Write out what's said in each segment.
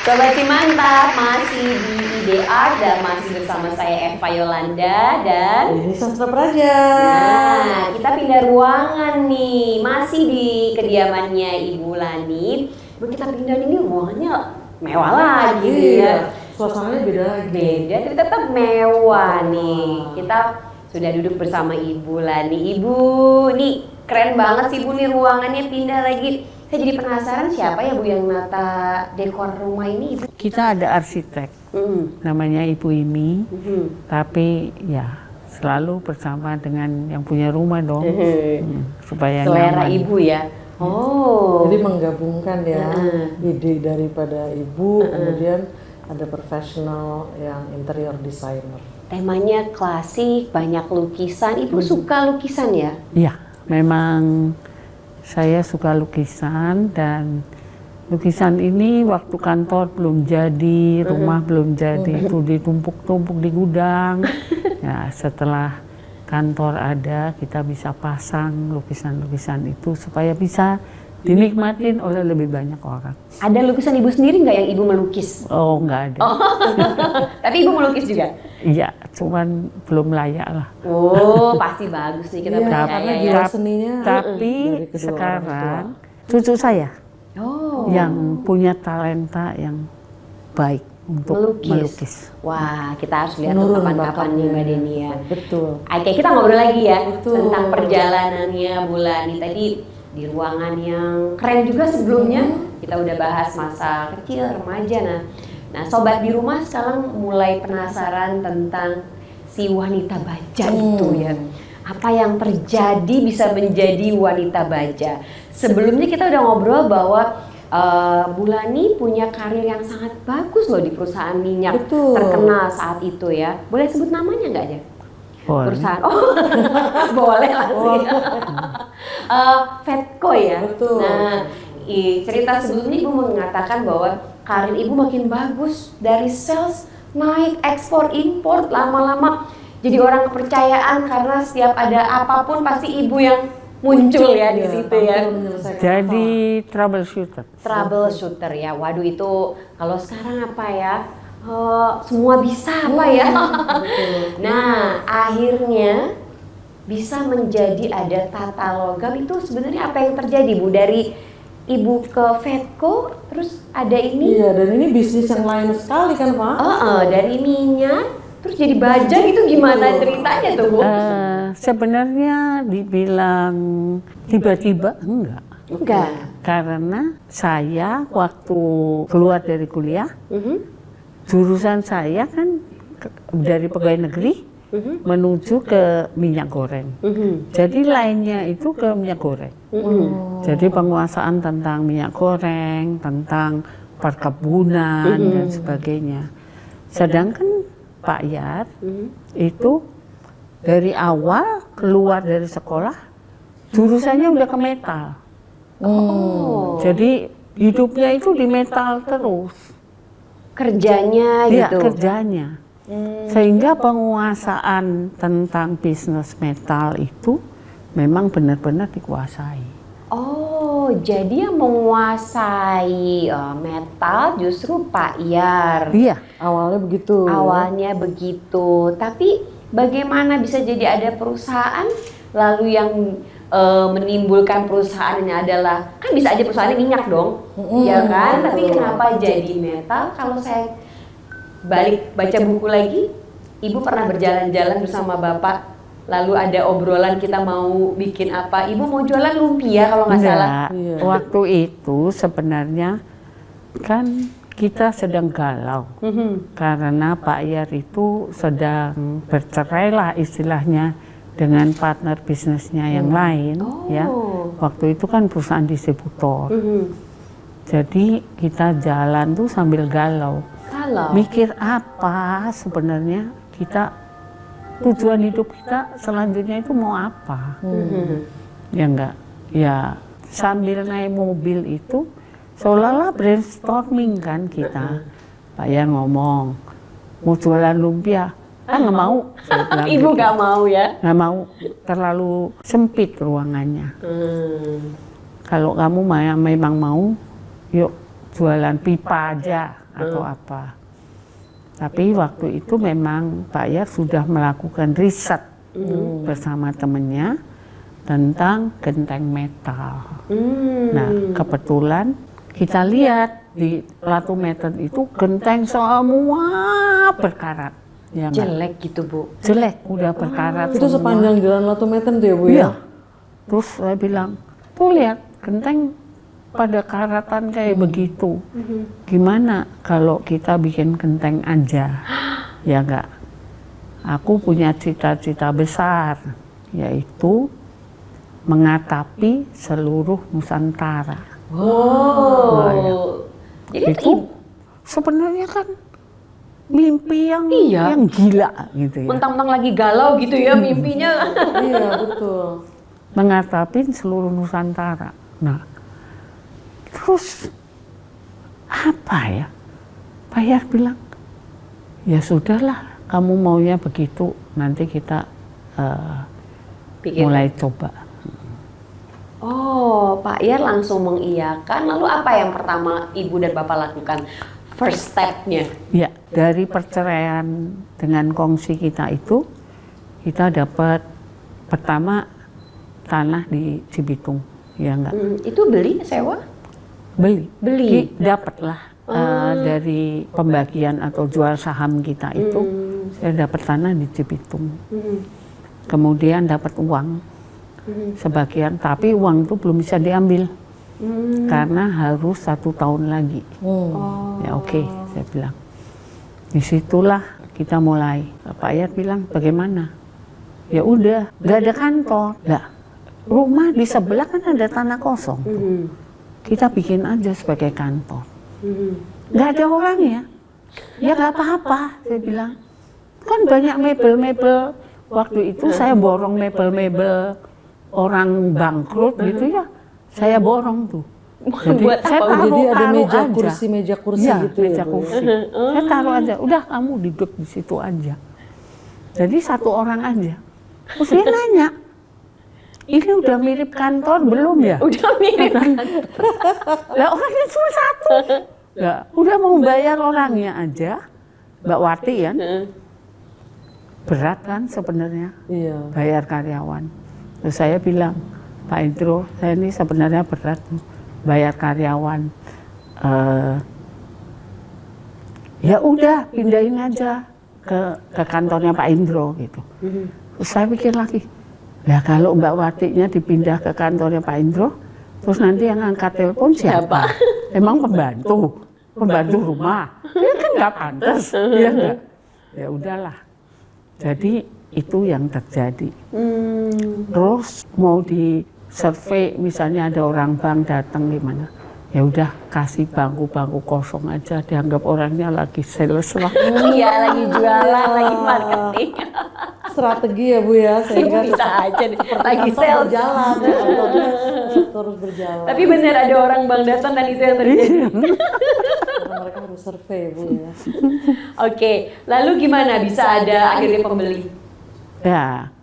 Sobat Si Mantap, masih di Ide Art dan masih bersama saya Eva Yolanda dan ini Sastra Praja. Nah, kita pindah ruangan nih, masih di kediamannya Ibu Lani. Kita pindah ini ruangannya mewah lagi ya. Suasananya beda lagi. Beda, tapi tetap mewah nih. Kita sudah duduk bersama Ibu Lani. Ibu, nih keren banget sih Bu nih ruangannya pindah lagi. Saya jadi penasaran siapa ya Bu yang nata dekor rumah ini Ibu? Kita ada arsitek, namanya Ibu Imi, tapi ya selalu bersama dengan yang punya rumah dong, supaya selera nyaman. Ibu ya. Oh. Jadi menggabungkan ya ide daripada Ibu, kemudian ada profesional yang interior designer. Temanya klasik, banyak lukisan. Ibu suka lukisan ya? Iya, memang saya suka lukisan dan lukisan ini waktu kantor belum jadi, rumah belum jadi, itu ditumpuk-tumpuk di gudang. Ya, setelah kantor ada, kita bisa pasang lukisan-lukisan itu supaya bisa dinikmatin oleh lebih banyak orang. Ada lukisan Ibu sendiri nggak yang Ibu melukis? Oh, nggak ada. Tapi Ibu melukis juga? Iya, cuman belum layak lah. Oh, pasti bagus nih kita percaya karena ya. jiwa seninya Tapi dari kedua sekarang cucu saya Oh, yang punya talenta yang baik untuk melukis. Wah, kita harus lihat tuh menurun kapan-kapan nih Mbak bakatnya. Deni ya. Betul. Oke, kita ngobrol lagi ya Betul. tentang perjalanannya Bulani tadi di ruangan yang keren juga sebelumnya. Kita udah bahas masa kecil, remaja. Nah, sobat di rumah sekarang mulai penasaran tentang si wanita baja itu ya. Apa yang terjadi bisa menjadi wanita baja. Sebelumnya kita udah ngobrol bahwa Bulani punya karir yang sangat bagus loh di perusahaan minyak terkenal saat itu ya. Boleh sebut namanya nggak aja? Boleh. Perusahaan. Oh, boleh langsung. Vetco ya. Betul. Nah, cerita sebelumnya Ibu mengatakan bahwa karir Ibu makin bagus dari sales naik ekspor impor lama-lama jadi orang kepercayaan karena setiap ada apapun pasti Ibu yang muncul ya di situ ya. Jadi troubleshooter. Troubleshooter ya. Waduh itu kalau sekarang apa ya? Semua bisa apa ya? Nah, akhirnya bisa menjadi ada tata logam itu sebenarnya apa yang terjadi Bu dari Ibu ke Vetco terus ada ini? Iya, dan ini bisnis yang lain sekali kan Pak? Dari minyak terus jadi baja itu gimana ceritanya tuh Bu? Sebenarnya dibilang tiba-tiba enggak. Enggak. Karena saya waktu keluar dari kuliah, jurusan saya kan dari pegawai negeri menuju ke minyak goreng. Jadi lainnya itu ke minyak goreng. Jadi penguasaan tentang minyak goreng, tentang perkebunan dan sebagainya. Sedangkan Pak Yat itu dari awal keluar dari sekolah jurusannya udah ke metal. Jadi hidupnya itu di metal terus. Kerjanya Iya, gitu. kerjanya. Sehingga penguasaan tentang bisnis metal itu memang benar-benar dikuasai. Oh, jadi yang menguasai metal justru Pak Yar. Iya. Awalnya begitu. Awalnya begitu. Tapi bagaimana bisa jadi ada perusahaan lalu yang menimbulkan perusahaannya adalah kan bisa aja perusahaannya minyak dong, ya kan? Tapi kenapa jadi metal? Kalau saya balik baca buku lagi, Ibu pernah berjalan-jalan bersama Bapak, lalu ada obrolan kita mau bikin apa? Ibu mau jualan lumpia kalau nggak salah. Enggak. Waktu itu sebenarnya kan kita sedang galau karena Pak Yar itu sedang bercerai lah istilahnya dengan partner bisnisnya yang lain. Ya, waktu itu kan perusahaan distributor. Jadi kita jalan tuh sambil galau. Mikir apa sebenarnya kita tujuan hidup kita selanjutnya itu mau apa? Ya enggak, ya sambil naik mobil itu seolah-olah brainstorming kan kita. Pak Yan ngomong mau jualan lumpia, nggak mau. Ibu nggak mau ya? Nggak mau, terlalu sempit ruangannya. Kalau kamu memang mau, yuk jualan pipa aja. atau apa. Tapi waktu itu memang Pak Yar sudah melakukan riset bersama temennya tentang genteng metal. Nah, kebetulan kita lihat di Ratu Medan itu genteng semua berkarat. Ya, Jelek gitu Bu. jelek, udah berkarat Itu semua. sepanjang jalan Ratu Medan tuh ya Bu ya? Iya. Terus saya bilang, tuh lihat genteng pada karatan kayak begitu. Gimana kalau kita bikin genteng aja? Ya enggak. Aku punya cita-cita besar, yaitu mengatapi seluruh Nusantara. Oh. ya. Jadi Itu sebenarnya kan mimpi yang gila gitu ya. mentang-mentang lagi galau gitu ya mimpinya. Iya betul. Mengatapin seluruh Nusantara. Nah, terus apa ya? Pak Yar bilang, ya sudahlah, kamu maunya begitu, nanti kita Pikir. mulai coba. Oh, Pak Yar langsung mengiyakan. Lalu apa yang pertama Ibu dan Bapak lakukan? First step-nya. Ya, dari perceraian dengan kongsi kita itu, kita dapat pertama tanah di Cibitung, ya enggak? Itu beli, sewa? Beli. Beli. Dapatlah dari pembagian atau jual saham kita itu, saya dapat tanah di Cibitung. Kemudian dapat uang sebagian, tapi uang itu belum bisa diambil karena harus 1 tahun lagi. Ya oke, saya bilang. Disitulah kita mulai. Pak Yar bilang, bagaimana? Ya udah, nggak ada kantor. Nah, rumah di sebelah kan ada tanah kosong. Kita bikin aja sebagai kantor. Nggak ada orangnya. Ya nggak apa-apa, saya bilang. Kan banyak mebel-mebel. Waktu itu saya borong mebel-mebel orang bangkrut gitu ya. Saya borong tuh. Jadi Buat saya apa? taruh, Jadi ada taruh meja aja. kursi Ya, gitu ya meja Bu? kursi. Saya taruh aja. Udah kamu duduk di situ aja. Jadi 1 orang aja. Terus dia nanya, ini udah mirip kantor belum ya? Udah mirip. Lah orangnya cuma 1. Lah, udah mau bayar orangnya aja, Mbak Wati kan? Berat kan sebenarnya Iya. bayar karyawan. Terus saya bilang, Pak Indro, saya ini sebenarnya berat bayar karyawan. Ya udah pindahin aja ke kantornya Pak Indro gitu. Terus saya pikir lagi, ya kalau Mbak Watinya dipindah ke kantornya Pak Indro, terus nanti yang angkat telepon siapa? Emang pembantu rumah? Ya kan nggak pantas, ya enggak? Ya udahlah. Jadi itu yang terjadi. Terus mau di survei, misalnya ada orang bank datang gimana? Ya udah kasih bangku-bangku kosong aja, dianggap orangnya lagi sales lah. Iya, lagi jualan, lagi marketing. Strategi ya Bu ya, sehingga Bisa aja nih, lagi kantor sales. berjalan, ya, kantornya terus berjalan. Tapi bener ada orang bank datang dan itu yang terjadi. Karena mereka harus survei Bu ya. Oke, lalu gimana bisa ada akhirnya pembeli? Ya,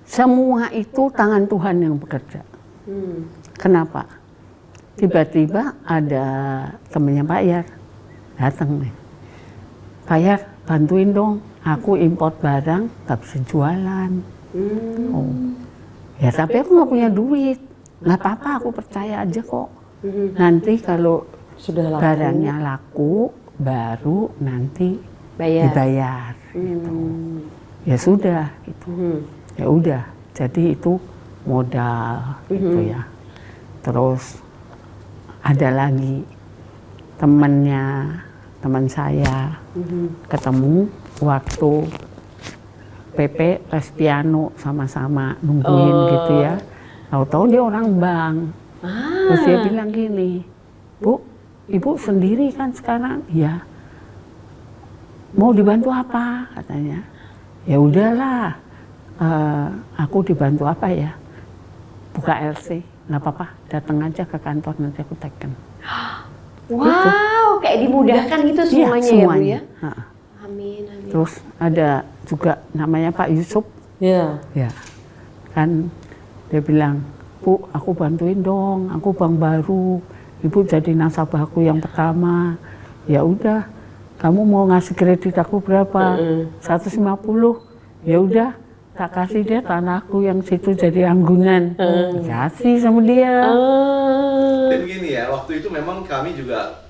semua itu tangan Tuhan yang bekerja. Kenapa? Tiba-tiba ada temennya Pak Yar datang nih. Pak Yar, bantuin dong, aku import barang gak bisa jualan. Oh. Ya tapi aku nggak punya duit. Nggak apa-apa, aku percaya aja kok. Nanti kalau Sudah laku. barangnya laku, baru nanti dibayar. Gitu. Ya sudah, gitu. Ya udah, jadi itu modal gitu ya. Terus ada lagi teman saya ketemu waktu PP les piano sama-sama nungguin gitu ya. Tahu-tahu dia orang bank. Terus dia bilang gini, Bu, Ibu sendiri kan sekarang? Ya. Mau dibantu apa? Katanya. Ya udahlah, aku dibantu apa ya? Buka LC, nggak apa-apa, datang aja ke kantor nanti aku teken. Wow, kayak dimudahkan gitu semuanya, Iya, semuanya. ya Bu ya? Amin, amin. Terus ada juga namanya Pak Yusuf, Iya. ya kan dia bilang, Bu aku bantuin dong, aku bank baru, Ibu jadi nasabahku yang pertama, Ya udah, kamu mau ngasih kredit aku berapa? 150. Ya udah, tak kasih dia tanahku yang situ jadi anggungan. Kasih sama dia. Dan gini ya, waktu itu memang kami juga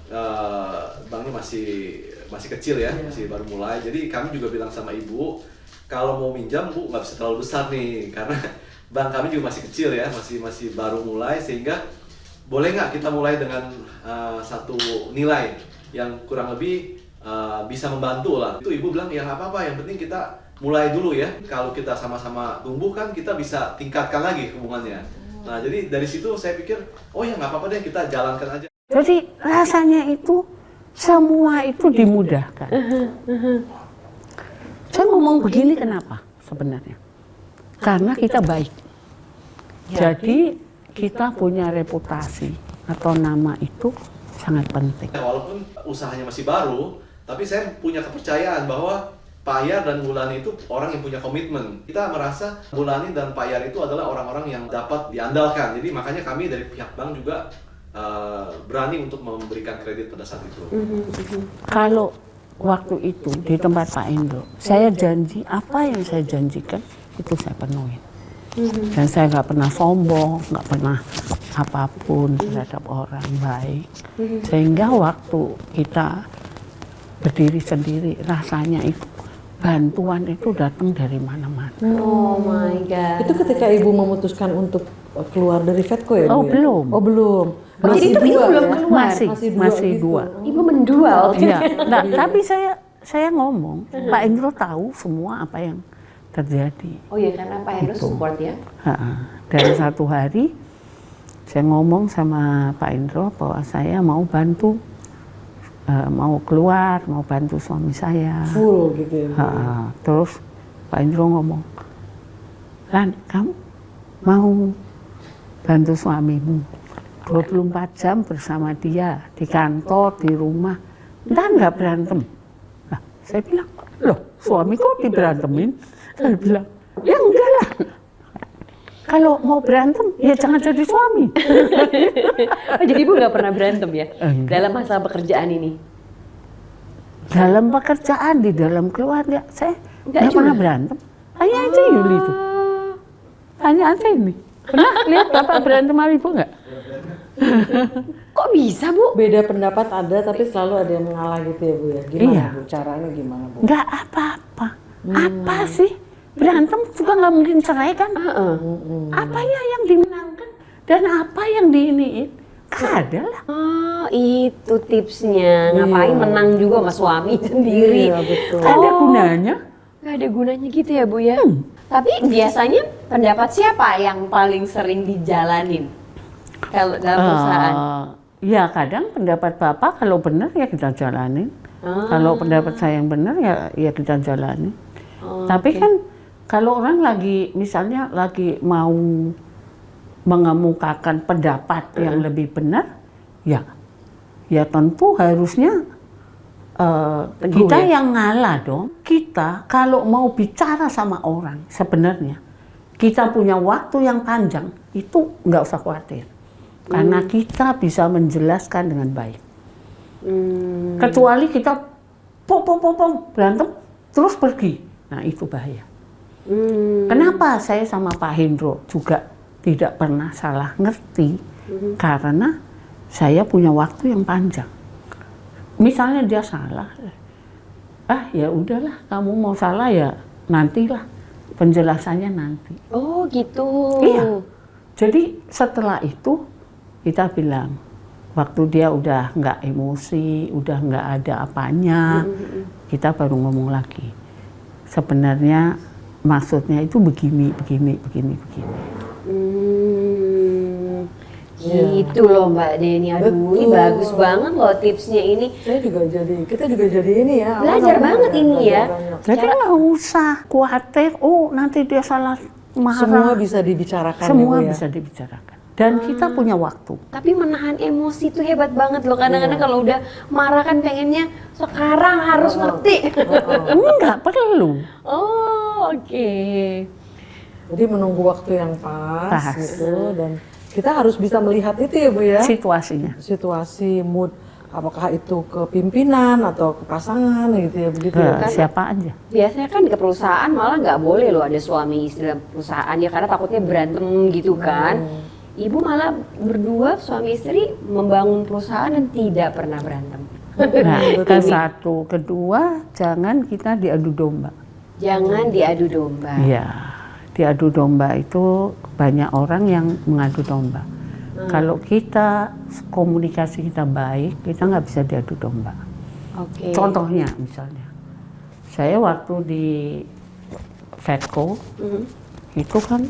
banknya masih kecil ya, masih baru mulai. Jadi kami juga bilang sama ibu, kalau mau minjam bu nggak bisa terlalu besar nih, karena bank kami juga masih kecil ya, masih baru mulai, sehingga boleh nggak kita mulai dengan satu nilai yang kurang lebih bisa membantu lah. Itu ibu bilang ya nggak apa-apa, yang penting kita mulai dulu ya. Kalau kita sama-sama tumbuh kan kita bisa tingkatkan lagi hubungannya. Nah jadi dari situ saya pikir, oh ya nggak apa-apa deh, kita jalankan aja. Jadi rasanya itu semua itu dimudahkan. Saya ngomong begini kenapa sebenarnya? Karena kita baik. Jadi kita punya reputasi atau nama itu sangat penting. Walaupun usahanya masih baru, tapi saya punya kepercayaan bahwa Pak Yar dan Bulani itu orang yang punya komitmen. Kita merasa Bulani dan Pak Yar itu adalah orang-orang yang dapat diandalkan. Jadi makanya kami dari pihak bank juga berani untuk memberikan kredit pada saat itu. Kalau waktu itu di tempat Pak Indro, saya janji apa yang saya janjikan itu saya penuhin. Dan saya nggak pernah sombong, nggak pernah apapun terhadap orang, baik. Sehingga waktu kita berdiri sendiri, rasanya itu bantuan itu datang dari mana-mana. Oh my God. Itu ketika ibu memutuskan untuk keluar dari Vetco ya Bu? Oh, ya? belum. Oh belum. Jadi itu ibu belum ya? keluar? Masih gitu. dua. Ibu mendua waktu itu. Ya, nah, tapi saya ngomong, Pak Indro tahu semua apa yang terjadi. Oh iya, karena Pak Hendro support ya. Dan satu hari saya ngomong sama Pak Indro bahwa saya mau bantu, mau keluar, mau bantu suami saya. Full gitu ya Bu? Terus Pak Indro ngomong, Lan, kamu mau bantu suamimu 24 jam bersama dia, di kantor, di rumah, entah nggak berantem. Nah, saya bilang, loh suami kok diberantemin? Saya bilang, ya enggak lah. Kalau mau berantem, ya jangan jadi suami. Oh, jadi ibu nggak pernah berantem ya? Enggak. Dalam masa pekerjaan ini? Dalam pekerjaan, di dalam keluarga, saya Enggak nggak pernah juga? berantem. Tanya aja Yuli itu. Tanya aja ini. Pernah lihat Bapak berantem sama Ibu nggak? Kok bisa Bu? Beda pendapat ada, tapi selalu ada yang mengalah gitu ya Bu ya? Gimana Iya. Bu? Caranya gimana Bu? Nggak apa-apa. Apa sih? Berantem juga nggak mungkin cerai kan? Apanya yang dimenangkan dan apa yang diiniin? Nggak ada lah. Oh, itu tipsnya. Ngapain menang juga sama suami sendiri. Iya betul. Nggak ada gunanya. Nggak ada gunanya gitu ya Bu ya? Tapi biasanya pendapat siapa yang paling sering dijalanin? Kalau dalam perusahaan? Ya kadang pendapat Bapak kalau benar ya kita jalanin. Kalau pendapat saya yang benar ya kita jalanin. Tapi kan kalau orang lagi misalnya lagi mau mengemukakan pendapat yang lebih benar, ya tentu harusnya kita yang ngalah dong. Kita kalau mau bicara sama orang sebenarnya kita punya waktu yang panjang, itu nggak usah khawatir. Karena kita bisa menjelaskan dengan baik. Kecuali kita berantem terus pergi. Nah itu bahaya. Kenapa saya sama Pak Hendro juga tidak pernah salah ngerti? Karena saya punya waktu yang panjang. Misalnya dia salah, ya udahlah, kamu mau salah ya nantilah, penjelasannya nanti. Oh gitu. Iya. Jadi setelah itu kita bilang, waktu dia udah nggak emosi, udah nggak ada apanya, kita baru ngomong lagi. Sebenarnya maksudnya itu begini. Gitu loh Mbak Deni. Aduh, ini bagus banget loh tipsnya ini. Kita juga jadi ini ya. Belajar banget ini ya. Jadi nggak usah khawatir, nanti dia salah marah. Semua bisa dibicarakan. Semua ya, Bu, ya? bisa dibicarakan. Dan kita punya waktu. Tapi menahan emosi itu hebat banget loh. Kadang-kadang kalau udah marah kan pengennya sekarang harus ngerti. Enggak perlu. Oh, oke. Jadi menunggu waktu yang pas. Pas. Gitu, dan kita harus bisa melihat itu ya Bu ya. Situasinya. Situasi, mood apakah itu ke pimpinan atau ke pasangan gitu ya begitu ya? Ke siapa aja. Biasanya kan ke perusahaan malah nggak boleh loh ada suami istri dalam perusahaan ya karena takutnya berantem gitu kan. Ibu malah berdua suami istri membangun perusahaan dan tidak pernah berantem. Nah, ke satu, kedua, jangan kita diadu domba. Jangan diadu domba. Iya, diadu domba itu banyak orang yang mengadu domba. Kalau kita komunikasi kita baik, kita nggak bisa diadu domba. Oke. Contohnya misalnya, saya waktu di Vetco itu kan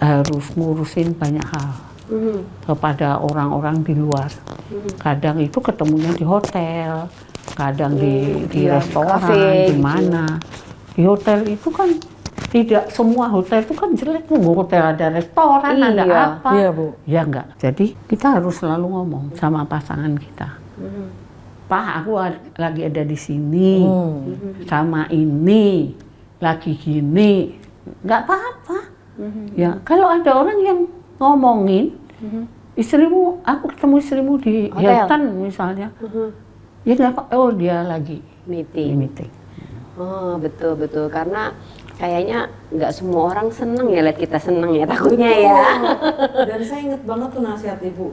harus ngurusin banyak hal kepada orang-orang di luar. Kadang itu ketemunya di hotel, kadang di restoran, kafe, di mana. Di hotel itu kan tidak semua hotel itu kan jelek, hotel ada restoran, ada Iya. apa. Iya Bu. Ya enggak. Jadi kita harus selalu ngomong sama pasangan kita. Pak, aku lagi ada di sini, sama ini, lagi gini, nggak apa-apa. Ya, kalau ada orang yang ngomongin, istrimu, aku ketemu istrimu di Hotel. Hilton misalnya, ya nggak apa, oh dia lagi di Meeting. meeting. Oh betul karena kayaknya nggak semua orang seneng ya lihat kita seneng ya takutnya ya. Dan saya ingat banget tuh nasihat Ibu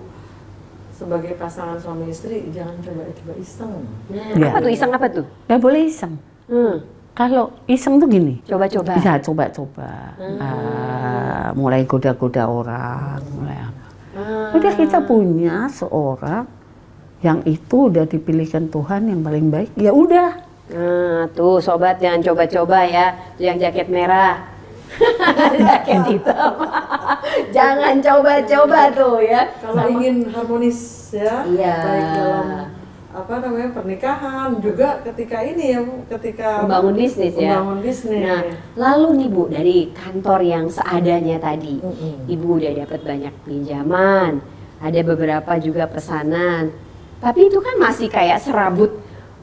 sebagai pasangan suami istri, jangan coba-coba iseng. Ya. Apa tuh iseng apa tuh? Nggak boleh iseng. Kalau iseng tuh gini, Coba-coba. bisa coba-coba, mulai goda-goda orang, mulai apa. Udah kita punya seorang yang itu udah dipilihkan Tuhan yang paling baik, ya udah. Nah, tuh sobat jangan coba-coba ya, tuh yang jaket merah. Jaket hitam. Jangan coba-coba tuh ya. Kalau ingin harmonis ya, Iya. baik dalam pernikahan juga ketika ini ya Bu, ketika Membangun bisnis ya. membangun bisnis. Nah, lalu nih Bu, dari kantor yang seadanya tadi, Ibu udah dapat banyak pinjaman, ada beberapa juga pesanan. Tapi itu kan masih kayak serabut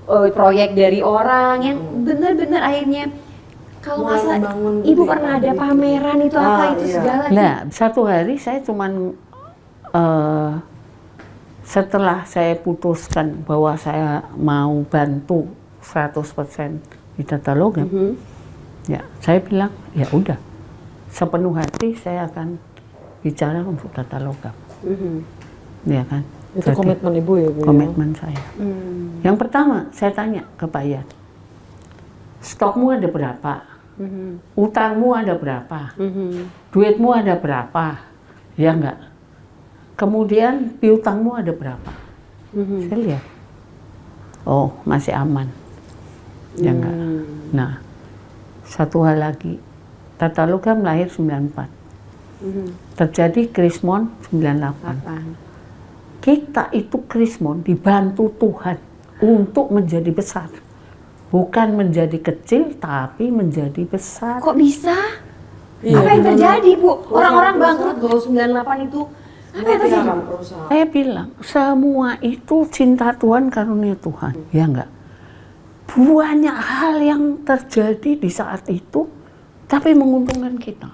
proyek dari orang yang benar-benar akhirnya kalau nggak salah Membangun Ibu di- pernah ada di- pameran itu apa itu iya. segala. Nah, satu hari saya cuman setelah saya putuskan bahwa saya mau bantu 100% di Tata Logam, ya saya bilang ya udah sepenuh hati saya akan bicara untuk Tata Logam, ya kan? Itu Jadi, komitmen Ibu ya Bu. ya? komitmen saya. Yang pertama saya tanya ke Pak Yan, stokmu ada berapa? Utangmu ada berapa? Duitmu ada berapa? Ya enggak? Kemudian piutangmu ada berapa? Saya lihat, oh masih aman. Ya enggak? Nah, satu hal lagi, Tata Logam lahir 94. Terjadi Krismon 98. Kita itu Krismon dibantu Tuhan untuk menjadi besar. Bukan menjadi kecil, tapi menjadi besar. Kok bisa? Iya, Apa yang gimana? terjadi Bu? Orang-orang bangkrut loh 98 itu. Apa yang terjadi? Pihak perusahaan. Saya bilang, semua itu cinta Tuhan, karunia Tuhan. Ya enggak? Banyak hal yang terjadi di saat itu, tapi menguntungkan kita.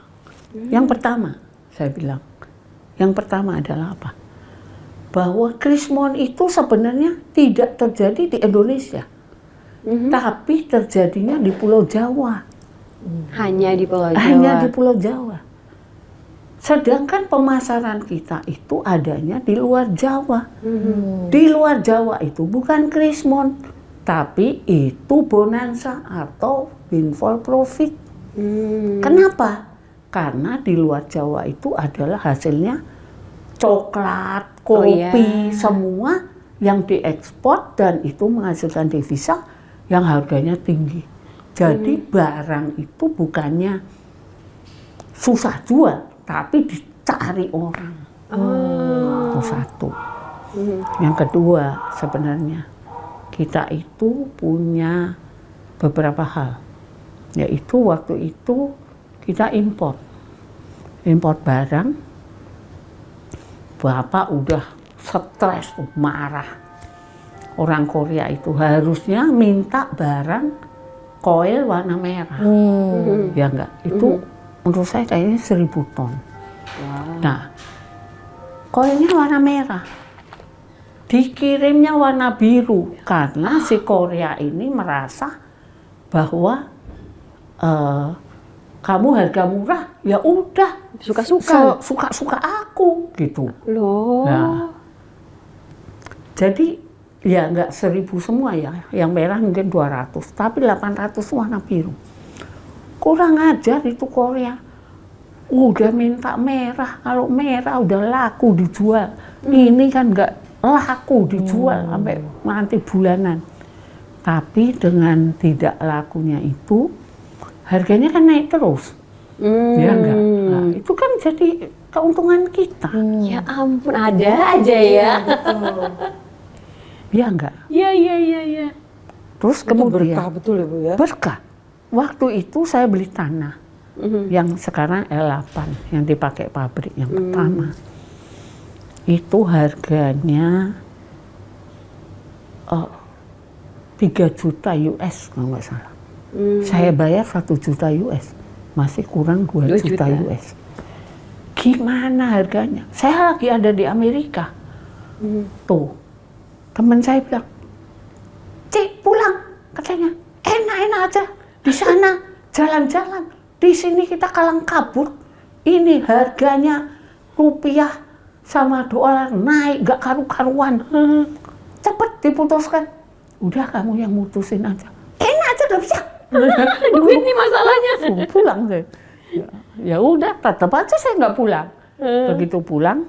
Yang pertama, saya bilang, yang pertama adalah apa? Bahwa Krismon itu sebenarnya tidak terjadi di Indonesia. Tapi terjadinya di Pulau Jawa. Hanya di Pulau Jawa. Hanya di Pulau Jawa. Sedangkan pemasaran kita itu adanya di luar Jawa. Di luar Jawa itu bukan Krismon, tapi itu bonanza atau windfall profit. Kenapa? Karena di luar Jawa itu adalah hasilnya coklat, kopi, semua yang diekspor dan itu menghasilkan devisa yang harganya tinggi. Jadi barang itu bukannya susah jual, tapi dicari orang. Itu satu. Yang kedua, sebenarnya kita itu punya beberapa hal. Yaitu waktu itu kita import barang. Bapak udah stres, marah. Orang Korea itu harusnya minta barang koil warna merah. Ya enggak, itu menurut saya kayaknya 1000 ton. Nah, koilnya warna merah. dikirimnya warna biru karena si Korea ini merasa bahwa kamu harga murah, ya udah Suka-suka. suka aku gitu. Loh. Nah, jadi ya nggak 1.000 semua ya, yang merah mungkin 200, tapi 800 warna biru. Kurang ajar itu Korea. Udah minta merah, kalau merah udah laku dijual. Ini kan nggak laku dijual sampai nanti bulanan. Tapi dengan tidak lakunya itu, harganya kan naik terus. Ya enggak? Nah, itu kan jadi keuntungan kita. Ya ampun, ada aja ya. Ya enggak? Iya. Terus Itu kemudian berkah betul ya Bu ya. berkah. Waktu itu saya beli tanah yang sekarang L8 yang dipakai pabrik yang pertama. Itu harganya 3 juta US kalau nggak salah. Saya bayar 1 juta US, masih kurang 2 juta US. Gimana harganya? Saya lagi ada di Amerika. Tuh, teman saya bilang, Cik pulang, katanya enak-enak aja di sana jalan-jalan. Di sini kita kalang kabut. Ini harganya rupiah sama dolar naik gak karu-karuan. Cepet diputuskan. Udah kamu yang mutusin aja. Enak aja gak bisa. Duit nih masalahnya. Pulang saya. Ya udah, tetap aja saya nggak pulang. Begitu pulang,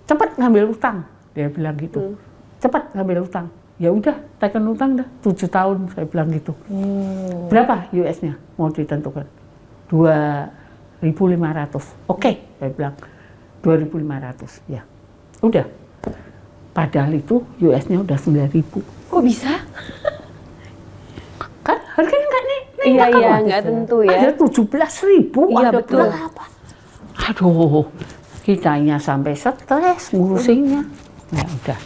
cepet ngambil utang. Dia bilang gitu. Cepet ngambil utang. Ya udah, tekan utang dah 7 tahun saya bilang gitu. Berapa US-nya mau ditentukan? 2.500. Oke, saya bilang 2.500. Ya, udah. Padahal itu US-nya udah 9.000. Kok bisa? Kan harganya nggak naik. Iya, kan, nggak tentu ya. Ada 17.000, Iya, ada betul. berapa? Aduh, kitanya sampai stres ngurusinnya. Ya udah.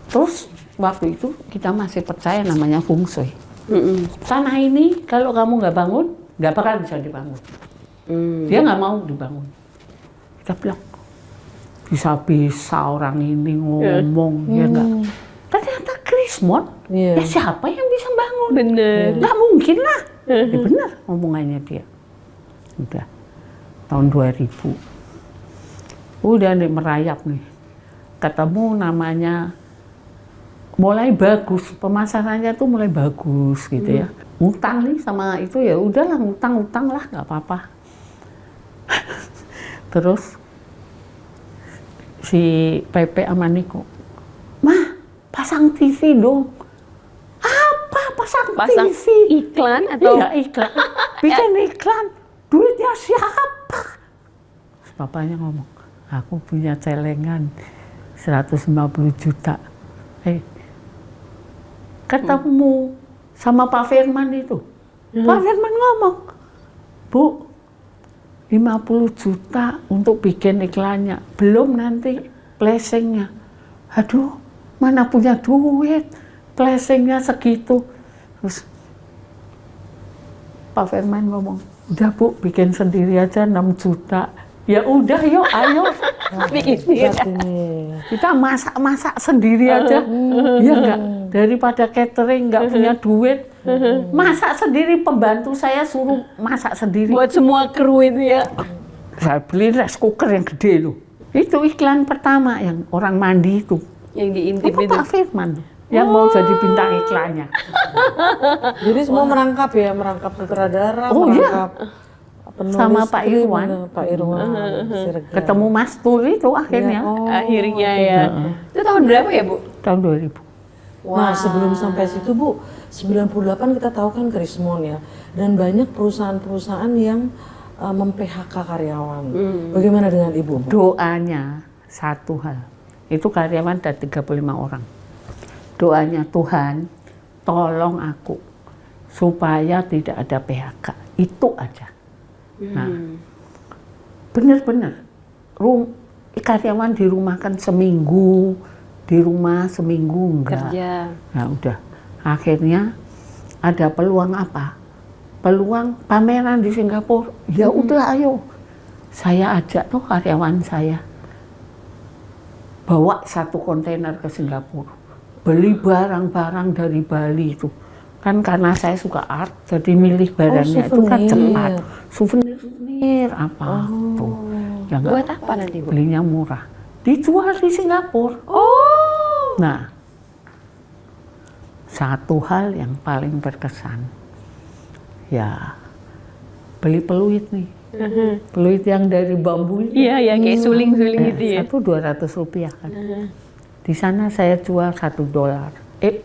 Terus waktu itu kita masih percaya namanya feng shui. Tanah ini kalau kamu nggak bangun, nggak bakal bisa dibangun. Dia nggak mau dibangun. Kita bilang, bisa-bisa orang ini ngomong, ya nggak? Ternyata Krismon, ya siapa yang bisa bangun? Bener. Nggak mungkin lah. Ya benar omongannya dia. Udah, tahun 2000. Udah nih merayap nih. Ketemu namanya mulai bagus, pemasarannya tuh mulai bagus gitu ya. Ngutang nih sama itu ya udahlah ngutang lah nggak apa-apa. Terus si Pepe sama Niko, "Mah, pasang TV dong." Apa pasang TV? Iklan atau? Iya iklan. Bikin iklan. Duitnya siapa? Terus papanya ngomong, "Aku punya celengan 150 juta. Ketemu sama Pak Firman itu. Pak Firman ngomong, "Bu, 50 juta untuk bikin iklannya. Belum nanti placingnya." Aduh, mana punya duit. Placingnya segitu. Terus Pak Firman ngomong, "Udah Bu, bikin sendiri aja 6 juta. Ya udah yuk, ayo. Bikin sendiri. Kita masak sendiri aja. Ya enggak, daripada catering nggak punya duit. Masak sendiri, pembantu saya suruh masak sendiri. Buat semua kru itu ya. Saya beli rice cooker yang gede itu. Itu iklan pertama yang orang mandi itu. Yang diintip Itu itu. Pak Firman yang mau jadi bintang iklannya. Jadi semua merangkap ya, merangkap sutradara, Oh, iya. merangkap penulis Sama Pak skrip, Irwan. Pak Irwan. Siregar. Ketemu Mas Tur itu akhirnya. Akhirnya ya. Itu tahun berapa ya, Bu? Tahun 2000. Nah, sebelum sampai situ Bu, 98 kita tahu kan Krismon ya. Dan banyak perusahaan-perusahaan yang mem-PHK karyawan. Bagaimana dengan Ibu? Bu? Doanya satu hal. Itu karyawan ada 35 orang. Doanya Tuhan, tolong aku supaya tidak ada PHK. Itu aja. Nah, benar-benar karyawan dirumahkan seminggu, di rumah seminggu enggak. Kerja. Nah udah, akhirnya ada peluang apa? Peluang pameran di Singapura. Ya udah ayo, saya ajak tuh karyawan saya. bawa 1 kontainer ke Singapura, beli barang-barang dari Bali itu. Kan karena saya suka art, jadi milih barangnya itu kan cepat. Souvenir apa tuh. Ya Buat apa nanti, Bu? Belinya murah. Dijual di Singapura. Oh. Nah, satu hal yang paling berkesan, ya beli peluit nih. Peluit yang dari bambu itu. Iya, ya kayak suling-suling gitu ya. Satu $200 kan. Di sana saya jual $1.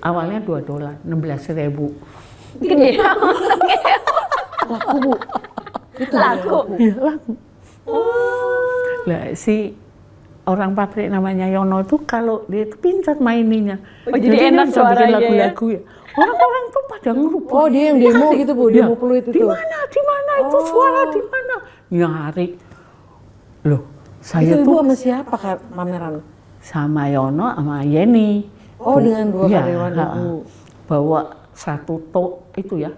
Awalnya $2, 16.000. Gede. Laku Bu. Itu Laku. Iya, laku. Lah si orang pabrik namanya Yono itu kalau dia itu pintar maininya. Oh, jadi dia enak bisa bikin suaranya ya? lagu-lagu ya. Orang-orang tuh pada ngerubah. Oh, dia yang demo gitu Bu, Iya. demo peluit Di itu. mana itu suara di mana? Nyari. Loh, saya Itu Ibu tuh sama siapa Kak pameran? sama Yono sama Yeni. Oh, dengan 2 Iya, karyawan Ibu. bawa 1 tok itu ya,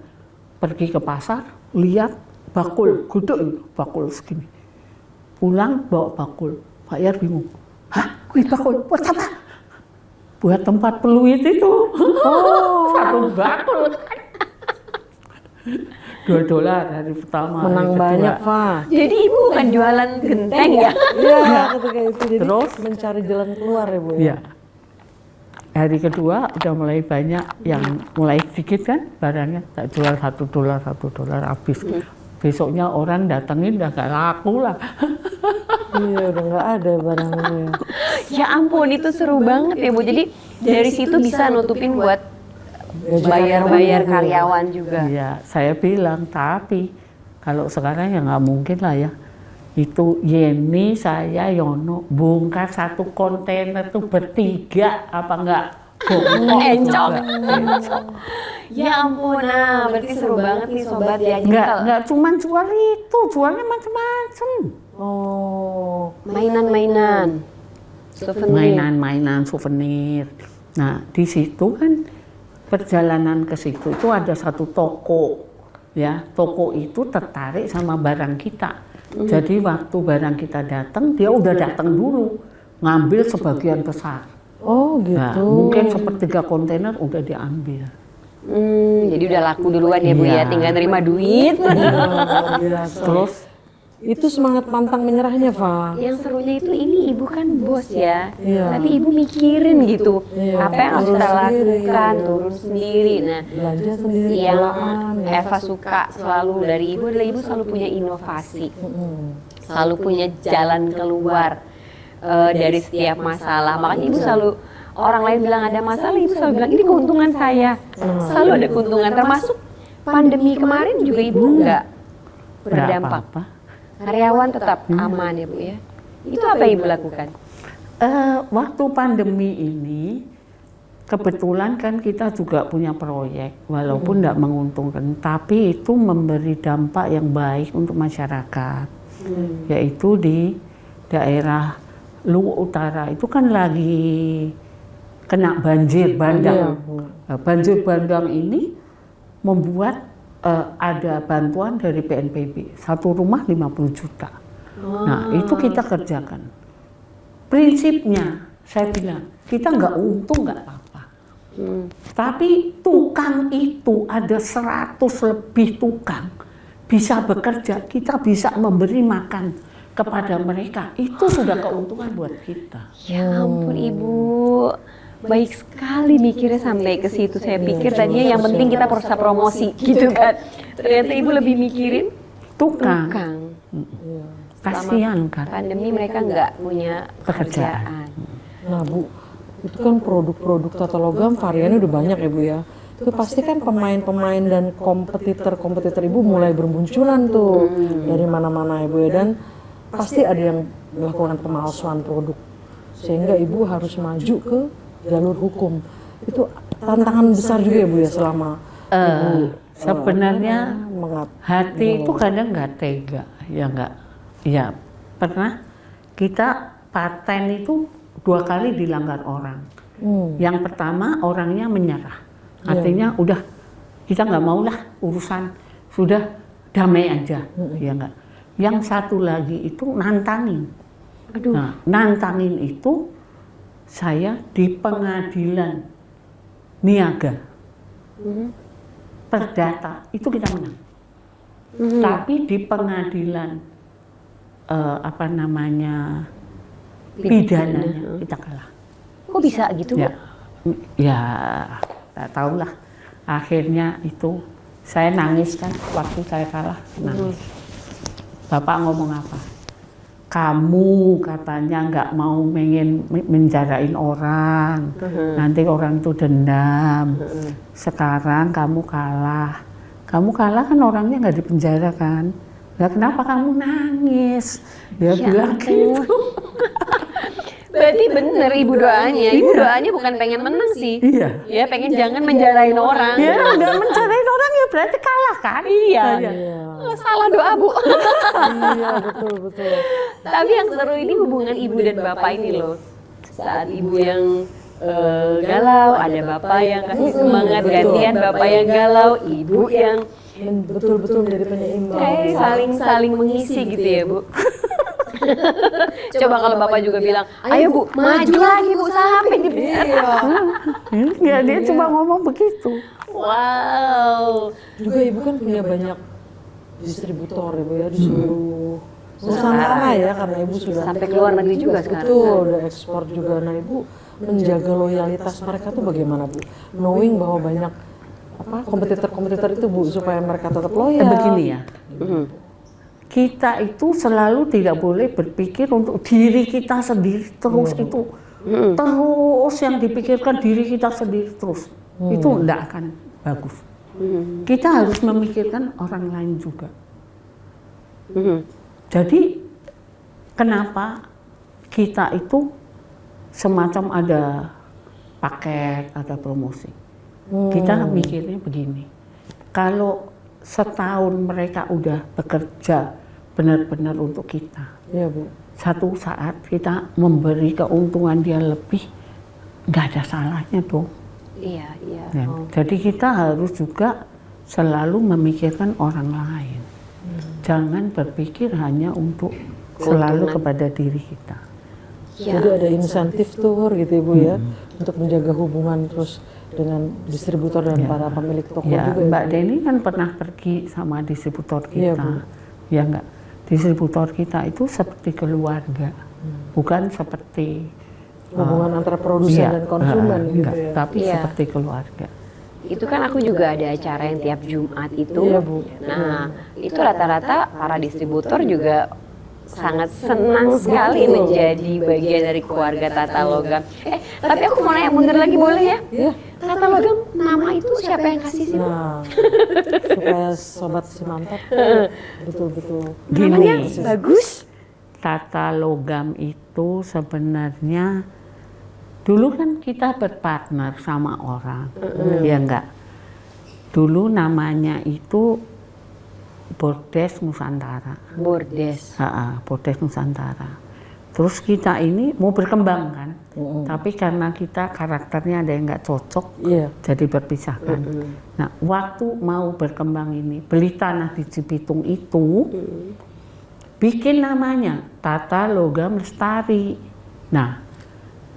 pergi ke pasar, lihat bakul, gudeg itu, bakul segini. Pulang bawa bakul, Pak Yar bingung. Hah, wih bakul, buat apa? Buat tempat peluit itu. Oh, 1 bakul. $2 hari pertama. Menang hari kedua. banyak Pak. Jadi Ibu bukan jualan genteng ya? Iya, ketika itu jadi Terus? mencari jalan keluar ya Bu ya. Iya. Hari kedua udah mulai banyak yang mulai sedikit kan barangnya, tak jual $1 habis. Besoknya orang datengin udah gak laku lah. Iya, udah nggak ada barangnya. Ya ampun, itu seru banget ya Bu. Jadi dari situ bisa nutupin buat bayar-bayar karyawan juga. Iya, saya bilang tapi kalau sekarang ya nggak mungkin lah ya. Itu Yeni, saya, Yono bongkar 1 kontainer tuh bertiga apa enggak? Encok. Ya ampun, nah berarti seru banget nih sobat ya. Jadi kalau Enggak cuman jual itu, jualnya macam-macam. Oh, mainan-mainan, souvenir. Mainan-mainan souvenir. Nah, di situ kan perjalanan ke situ itu ada 1 toko. Ya, toko itu tertarik sama barang kita. Jadi waktu barang kita datang, dia udah datang dulu, ngambil sebagian besar. oh gitu. Nah, mungkin sepertiga kontainer udah diambil. Jadi udah laku duluan ya Bu ya, Iya. tinggal nerima duit. Luar biasa. Terus Itu semangat pantang menyerahnya, Fa. Yang serunya itu ini Ibu kan bos ya, Iya. tapi Ibu mikirin gitu, Iya, apa yang harus turun kita sendiri. lakukan, turun sendiri. Nah, Belanja sendiri, yang pulaan, ya. Eva suka selalu dari Ibu adalah Ibu selalu punya inovasi, Mm-mm. selalu punya jalan keluar dari setiap masalah. Makanya Ibu selalu, orang lain bilang ada masalah, Ibu selalu bilang ini keuntungan saya. Selalu ada keuntungan, termasuk pandemi kemarin juga Ibu nggak berdampak. apa-apa. Karyawan tetap aman ya Bu ya. Itu apa Ibu lakukan? Waktu pandemi ini, kebetulan kan kita juga punya proyek, walaupun tidak menguntungkan, tapi itu memberi dampak yang baik untuk masyarakat, yaitu di daerah Luwu Utara itu kan lagi kena banjir bandang. Nah, banjir bandang ini membuat ada bantuan dari PNPB, 1 rumah 50 juta. Nah itu kita kerjakan. Prinsipnya saya bilang, kita nggak untung nggak apa-apa. Tapi tukang itu ada 100 lebih tukang bisa bekerja, kita bisa memberi makan kepada mereka, itu sudah keuntungan buat kita. Ya ampun Ibu, baik sekali mikirnya sampai ke situ. Saya pikir tadinya yang penting kita bisa promosi gitu kan. Ternyata Ibu lebih mikirin Tukang, tukang. kasihan kan. Pandemi mereka nggak punya pekerjaan. Nah Bu, itu kan produk-produk tata logam variannya udah banyak ya Bu ya. Itu pasti kan pemain-pemain dan kompetitor-kompetitor Ibu mulai bermunculan tuh dari mana-mana ya Bu ya. Dan pasti ada yang melakukan pemalsuan produk. Sehingga Ibu harus maju ke jalur hukum. Itu tantangan besar juga ya Bu ya selama Ibu Sebenarnya mengat. hati itu kadang nggak tega, ya nggak. Ya pernah kita paten itu 2 kali dilanggar orang. Yang pertama orangnya menyerah, artinya udah kita nggak mau lah urusan, sudah damai aja, ya nggak. Yang satu lagi itu nantangin. Nah, nantangin itu saya di pengadilan niaga perdata itu kita menang. Tapi di pengadilan apa namanya pidananya kita kalah. Kok bisa gitu, Bu? Ya tak tahulah. Akhirnya itu saya nangis kan waktu saya kalah, nangis. Bapak ngomong apa? Kamu katanya nggak mau menjarain orang, nanti orang itu dendam. Sekarang kamu kalah kan orangnya nggak dipenjara kan? Lah kenapa kamu nangis? Dia bilang gitu. Berarti bener ibu doanya bukan pengen menang sih. Iya. Ya pengen jangan menjarain orang. Ya nggak menjarain orang ya berarti kalah kan? Iya. Salah doa, Bu. Iya, betul. Tapi yang seru ini hubungan ibu dan bapak ini loh. Saat ibu yang galau, ada bapak yang kasih semangat, gantian bapak yang galau, ibu yang Betul-betul menjadi penyeimbang. kayak saling mengisi gitu ya, Bu. Coba kalau bapak juga bilang, ayo Bu, maju lagi Bu sampai di Ya dia cuma ngomong begitu. Wow. Juga ibu kan punya banyak distributor ibu ya di seluruh Nusantara ya, karena ibu sudah Sampai ke luar negeri juga sekarang. Betul, udah ekspor juga. Nah ibu menjaga loyalitas mereka tuh bagaimana Bu? Knowing bahwa banyak kompetitor itu Bu, supaya mereka tetap loyal. Begini ya, kita itu selalu tidak boleh berpikir untuk diri kita sendiri terus itu. Terus yang dipikirkan diri kita sendiri terus. Itu tidak akan bagus. Kita harus memikirkan orang lain juga. Jadi kenapa kita itu semacam ada paket, ada promosi. Kita mikirnya begini, kalau setahun mereka udah bekerja benar-benar untuk kita, Iya Bu. satu saat kita memberi keuntungan dia lebih, nggak ada salahnya dong. Iya. Ya, jadi kita harus juga selalu memikirkan orang lain. Jangan berpikir hanya untuk selalu kepada diri kita. Jadi ada insentif tuh gitu Ibu ya, untuk menjaga hubungan terus dengan distributor dan para pemilik toko Ya, juga. Mbak Deni kan pernah pergi sama distributor Iya, kita. Bu. Ya enggak? Distributor kita itu seperti keluarga, bukan seperti Hubungan antara produsen dan konsumen gitu enggak, ya. tapi Iya. seperti keluarga. Itu kan aku juga ada acara yang tiap Jumat itu. Iya, Bu. Nah, itu rata-rata para distributor juga sangat senang sekali menjadi bagian dari keluarga Tata Logam. Tapi aku mau nanya mundur lagi boleh ya? Iya. Tata Logam nama itu siapa yang kasih sih? Nah, supaya sobat si mantap betul-betul. Namanya Gini, bagus. Tata Logam itu sebenarnya dulu kan kita berpartner sama orang, ya enggak? Dulu namanya itu Bordes Nusantara. Bordes. Bordes Nusantara. Terus kita ini mau berkembang kan, tapi karena kita karakternya ada yang nggak cocok, Iya. jadi berpisahkan. Nah, waktu mau berkembang ini, beli tanah di Cibitung itu, bikin namanya Tata Logam Lestari. Nah,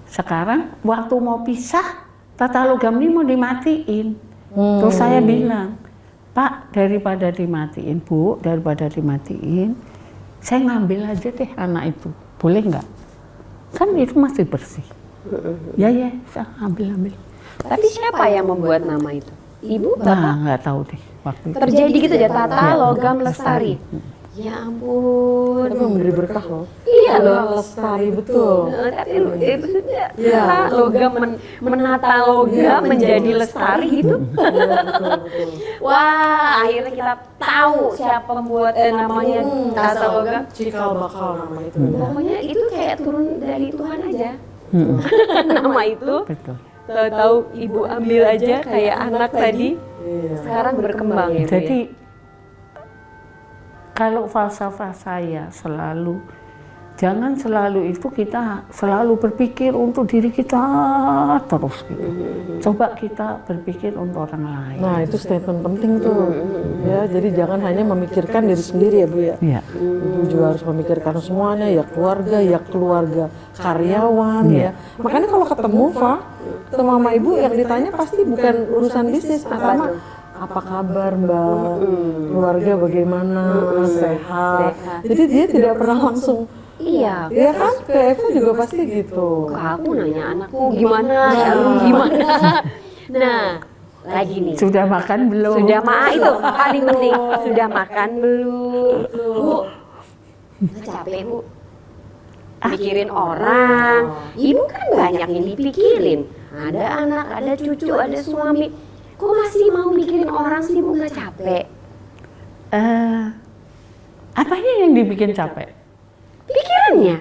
sekarang waktu mau pisah, Tata Logam ini mau dimatiin. Terus saya bilang, Pak, daripada dimatiin, Bu, daripada dimatiin, saya ngambil aja deh anak itu. Boleh nggak? Kan itu masih bersih. Ya, saya ambil. Tapi siapa yang membuat nama itu? Ibu, Bapak? Nah, nggak tahu deh waktu itu. Terjadi gitu ya, Tata Logam Lestari. Ya ampun. Tapi memberi berkah loh. Iya loh. Lestari betul. Tapi maksudnya Tata Logam menata logam menjadi lestari gitu. Wah, akhirnya kita tahu siapa pembuat namanya Tata Logam. Cikal bakal nama itu. Pokoknya itu kayak turun dari Tuhan aja. Nama itu. Betul. Tahu-tahu ibu ambil aja kayak anak tadi. Sekarang berkembang ya. Bu, ya? Jadi kalau falsafah saya selalu jangan selalu itu kita selalu berpikir untuk diri kita terus gitu. Coba kita berpikir untuk orang lain. Nah, itu statement penting tuh. Ya, jadi jangan hanya memikirkan diri sendiri ya, Bu ya. Iya. Ibu juga harus memikirkan semuanya, ya keluarga, karyawan ya. Makanya kalau ketemu, Fa, ketemu sama Ibu yang ditanya pasti bukan urusan bisnis. Pertama, apa kabar Mbak? Keluarga bagaimana? Sehat. Jadi dia tidak pernah langsung. Iya, Iya kan? Ke Eva juga pasti gitu. ke aku nanya anakku gimana, ya lu gimana. Nah, lagi nih. Sudah makan belum? Sudah itu paling penting. Sudah makan belum? Bu, nggak capek Bu? Mikirin orang. Ibu kan banyak yang dipikirin. Ada anak, ada cucu, ada suami. Kok masih mau mikirin orang sih Bu, nggak capek? Apanya yang dibikin capek? Pikirannya?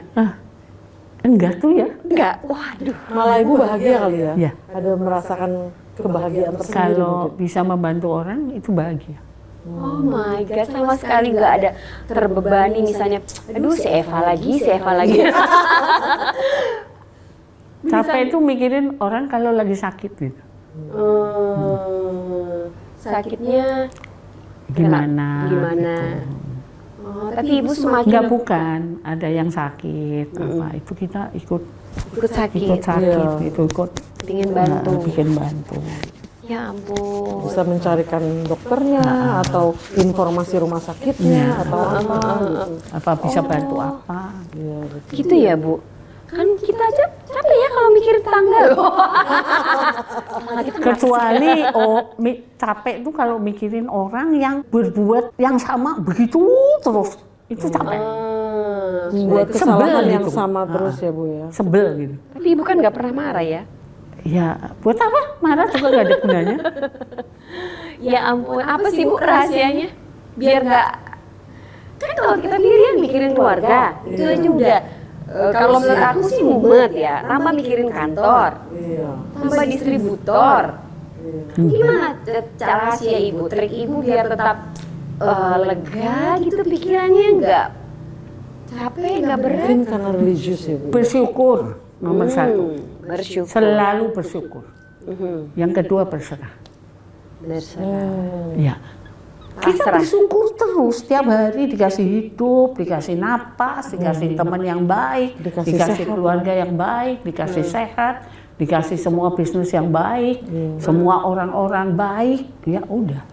Enggak tuh ya. Enggak. Waduh. Malah Ibu bahagia kali ya? Iya. Ada merasakan kebahagiaan tersendiri Kalau mungkin. bisa membantu orang itu bahagia. Oh my God, sama sekali nggak ada terbebani misalnya, aduh si Eva lagi. Capek itu mikirin orang kalau lagi sakit gitu. Sakitnya Gimana? Gimana? Oh, tapi ibu semakin Enggak, bukan. Ada yang sakit apa itu kita ikut ikut sakit, itu ikut ingin bantu. bikin bantu. Ya ampun. Bisa mencarikan dokternya atau informasi rumah sakitnya atau apa gitu. Apa bisa bantu apa? Iya, betul. Gitu ya Bu. Kan kita aja capek ya kalau mikirin tetangga loh. Kecuali capek itu kalau mikirin orang yang berbuat yang sama begitu terus. Itu capek. Buat kesalahan Sebel yang gitu. sama terus ya Bu ya. Sebel gitu. Tapi ibu kan nggak pernah marah ya. Ya, buat apa? Marah juga nggak ada gunanya. Ya ampun, apa sih Bu rahasianya? Biar nggak, kan kalau kita sendirian mikirin keluarga, itu aja udah. Kalau menurut aku sih mumet ya, tambah mikirin kantor, Iya. tambah distributor. Gimana cara rahasia ibu, trik ibu biar tetap lega gitu pikirannya, nggak capek, nggak berat? Mungkin karena religius ya Bu. Bersyukur nomor satu. Bersyukur. Selalu bersyukur. Yang kedua berserah. Berserah. Ya. Kita bersyukur terus tiap hari dikasih hidup, dikasih napas, dikasih teman yang baik, Dikasih dikasih sehat. keluarga yang baik, dikasih sehat, dikasih semua bisnis yang baik, semua orang-orang baik, ya udah.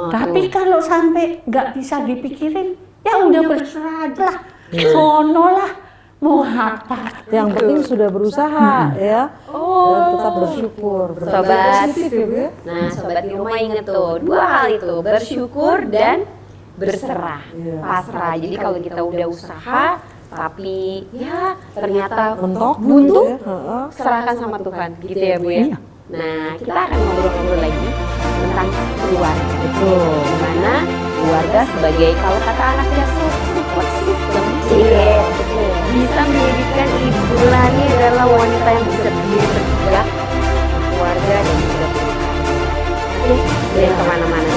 Tapi kalau sampai nggak bisa dipikirin, ya udah berserah aja lah, sono lah, mau apa? Yang penting sudah berusaha ya. Dan tetap bersyukur. Berpikir Sobat. positif ya Bu ya. Nah, sobat di rumah inget tuh, dua hal itu, bersyukur dan berserah, pasrah. Jadi kalau kita udah usaha, tapi ya ternyata Mentok buntu, gitu ya. Heeh. serahkan sama Tuhan, gitu ya Bu ya. Iya. Nah, kita akan ngobrol-ngobrol lagi tentang keluarga. Betul. Dimana keluarga sebagai, kalau kata anak jatuh, support system, bisa menjadikan ibu Lani adalah wanita yang bisa berdiri tegak, keluarga dan juga Tuhan. Oke, jangan kemana-mana.